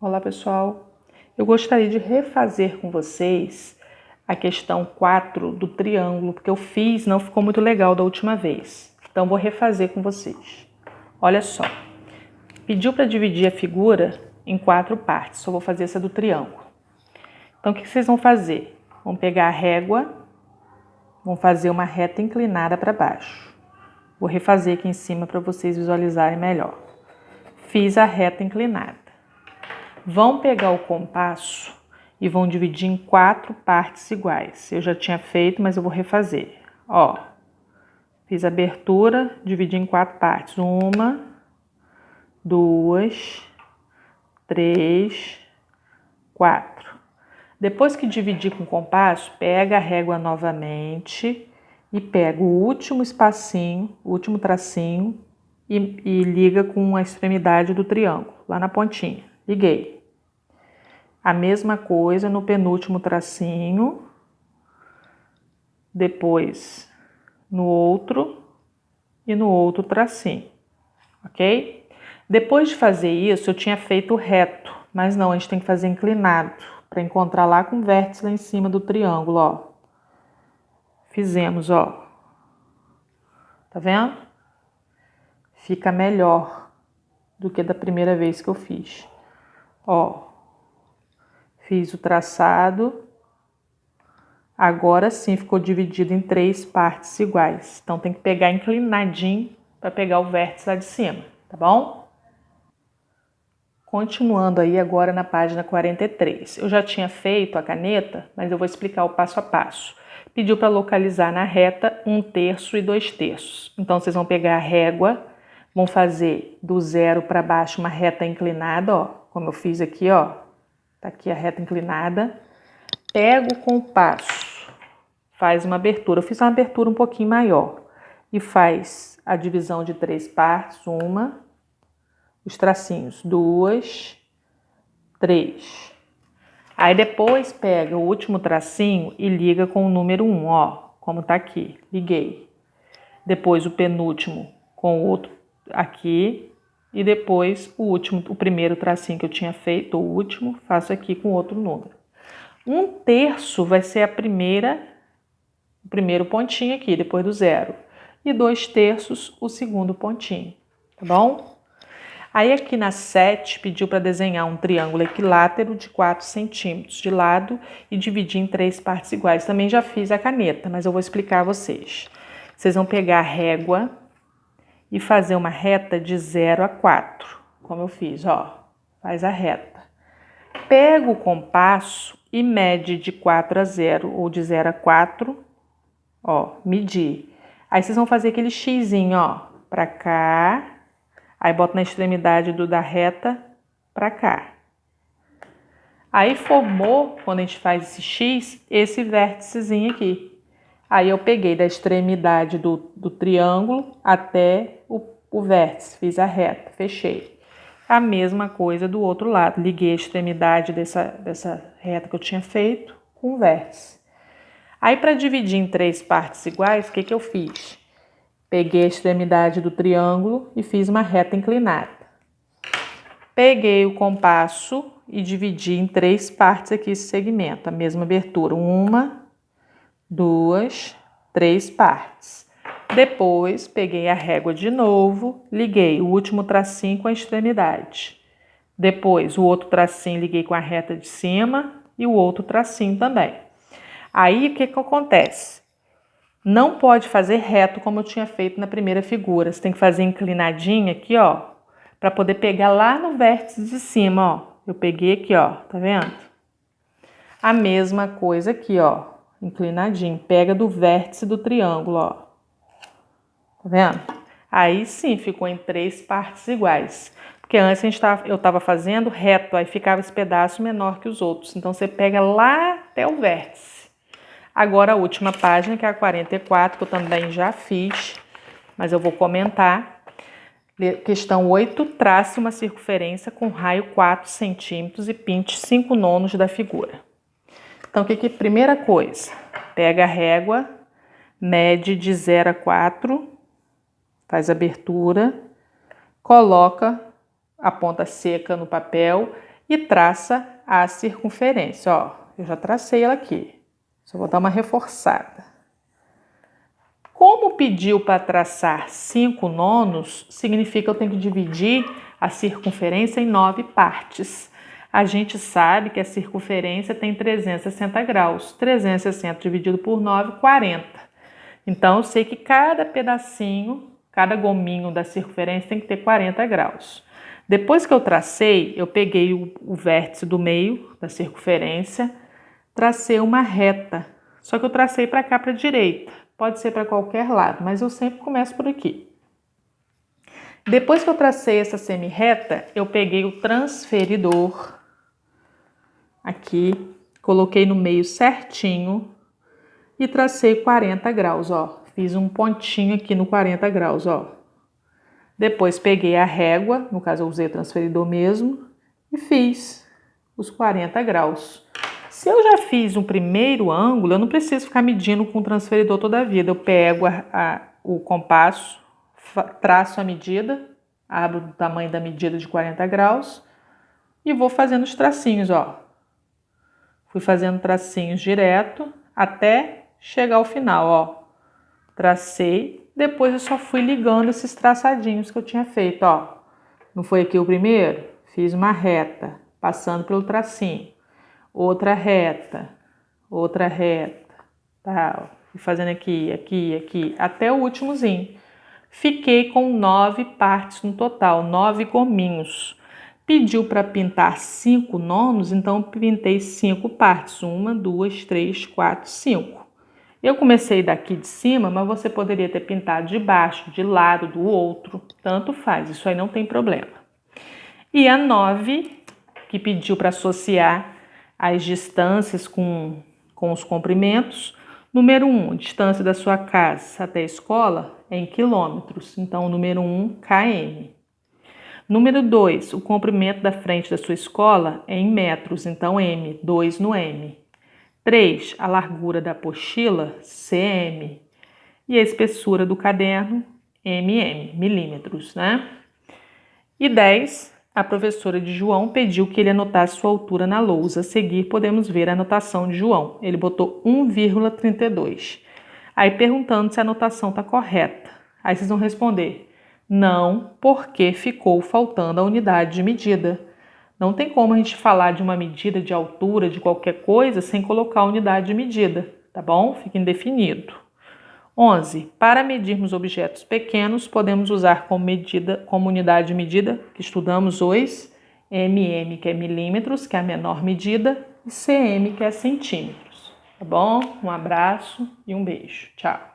Olá pessoal, eu gostaria de refazer com vocês a questão 4 do triângulo, porque eu fiz, não ficou muito legal da última vez. Então vou refazer com vocês. Olha só, pediu para dividir a figura em 4 partes, só vou fazer essa do triângulo. Então o que vocês vão fazer? Vão pegar a régua, vão fazer uma reta inclinada para baixo. Vou refazer aqui em cima para vocês visualizarem melhor. Fiz a reta inclinada. Vão pegar o compasso e vão dividir em 4 partes iguais. Eu já tinha feito, mas eu vou refazer. Ó, fiz a abertura, dividi em 4 partes. 1, 2, 3, 4. Depois que dividir com o compasso, pega a régua novamente e pega o último espacinho, o último tracinho e liga com a extremidade do triângulo, lá na pontinha. Liguei. A mesma coisa no penúltimo tracinho, depois no outro e no outro tracinho, ok? Depois de fazer isso, eu tinha feito reto, mas não, a gente tem que fazer inclinado, para encontrar lá com o vértice lá em cima do triângulo, ó. Fizemos, ó. Tá vendo? Fica melhor do que da primeira vez que eu fiz. Ó. Fiz o traçado, agora sim ficou dividido em 3 partes iguais. Então tem que pegar inclinadinho para pegar o vértice lá de cima, tá bom? Continuando aí agora na página 43. Eu já tinha feito a caneta, mas eu vou explicar o passo a passo. Pediu para localizar na reta 1/3 e 2/3. Então vocês vão pegar a régua, vão fazer do 0 para baixo uma reta inclinada, ó, como eu fiz aqui, ó. Tá aqui a reta inclinada. Pega o compasso, faz uma abertura. Eu fiz uma abertura um pouquinho maior. E faz a divisão de 3 partes. 1, os tracinhos. 2, 3. Aí depois pega o último tracinho e liga com o número 1, ó. Como tá aqui. Liguei. Depois o penúltimo com o outro aqui. E depois o último, o primeiro tracinho que eu tinha feito, o último, faço aqui com outro número. 1/3 vai ser o primeiro pontinho aqui, depois do 0. E 2/3 o segundo pontinho, tá bom? Aí aqui na 7 pediu para desenhar um triângulo equilátero de 4 centímetros de lado e dividir em 3 partes iguais. Também já fiz a caneta, mas eu vou explicar a vocês. Vocês vão pegar a régua e fazer uma reta de 0 a 4, como eu fiz, ó. Faz a reta. Pega o compasso e mede de 4 a 0 ou de 0 a 4, ó, medir. Aí vocês vão fazer aquele xizinho, ó, pra cá. Aí bota na extremidade da reta pra cá. Aí formou, quando a gente faz esse X, esse vérticezinho aqui. Aí eu peguei da extremidade do triângulo até o vértice, fiz a reta, fechei. A mesma coisa do outro lado, liguei a extremidade dessa reta que eu tinha feito com o vértice. Aí para dividir em 3 partes iguais, o que eu fiz? Peguei a extremidade do triângulo e fiz uma reta inclinada. Peguei o compasso e dividi em 3 partes aqui esse segmento, a mesma abertura. 1, 2, 3 partes. Depois, peguei a régua de novo, liguei o último tracinho com a extremidade. Depois, o outro tracinho liguei com a reta de cima e o outro tracinho também. Aí, o que acontece? Não pode fazer reto como eu tinha feito na primeira figura. Você tem que fazer inclinadinho aqui, ó, para poder pegar lá no vértice de cima, ó. Eu peguei aqui, ó, tá vendo? A mesma coisa aqui, ó, inclinadinho. Pega do vértice do triângulo, ó. Tá vendo? Aí sim, ficou em 3 partes iguais. Porque antes eu estava fazendo reto, aí ficava esse pedaço menor que os outros. Então você pega lá até o vértice. Agora a última página, que é a 44, que eu também já fiz, mas eu vou comentar. Questão 8, trace uma circunferência com raio 4 centímetros e pinte 5/9 da figura. Então, primeira coisa, pega a régua, mede de 0 a 4, faz a abertura, coloca a ponta seca no papel e traça a circunferência. Ó, eu já tracei ela aqui, só vou dar uma reforçada. Como pediu para traçar 5 nonos, significa que eu tenho que dividir a circunferência em 9 partes. A gente sabe que a circunferência tem 360 graus. 360 dividido por 9, 40. Então, eu sei que cada pedacinho, cada gominho da circunferência tem que ter 40 graus. Depois que eu tracei, eu peguei o vértice do meio da circunferência, tracei uma reta. Só que eu tracei para cá, para a direita. Pode ser para qualquer lado, mas eu sempre começo por aqui. Depois que eu tracei essa semi-reta, eu peguei o transferidor aqui, coloquei no meio certinho e tracei 40 graus, ó. Fiz um pontinho aqui no 40 graus, ó. Depois peguei a régua, no caso eu usei o transferidor mesmo, e fiz os 40 graus. Se eu já fiz um primeiro ângulo, eu não preciso ficar medindo com o transferidor toda a vida. Eu pego o compasso, traço a medida, abro o tamanho da medida de 40 graus e vou fazendo os tracinhos, ó. Fui fazendo tracinhos direto até chegar ao final, ó. Tracei, depois eu só fui ligando esses traçadinhos que eu tinha feito, ó. Não foi aqui o primeiro? Fiz uma reta, passando pelo tracinho. Outra reta, tá? Fui fazendo aqui, até o últimozinho. Fiquei com 9 partes no total, 9 gominhos. Pediu para pintar 5 nonos, então pintei 5 partes. 1, 2, 3, 4, 5. Eu comecei daqui de cima, mas você poderia ter pintado de baixo, de lado, do outro. Tanto faz, isso aí não tem problema. E a 9, que pediu para associar as distâncias com os comprimentos. Número 1, distância da sua casa até a escola é em quilômetros, então o número 1, km. Número 2, o comprimento da frente da sua escola é em metros, então m, 2 no m. 3, a largura da apostila, cm. E a espessura do caderno, milímetros, né? E 10, a professora de João pediu que ele anotasse sua altura na lousa. A seguir, podemos ver a anotação de João. Ele botou 1,32. Aí perguntando se a anotação está correta. Aí vocês vão responder, não, porque ficou faltando a unidade de medida. Não tem como a gente falar de uma medida de altura de qualquer coisa sem colocar a unidade de medida, tá bom? Fica indefinido. 11. Para medirmos objetos pequenos, podemos usar como unidade de medida, que estudamos hoje, mm, que é milímetros, que é a menor medida, e cm, que é centímetros. Tá bom? Um abraço e um beijo. Tchau.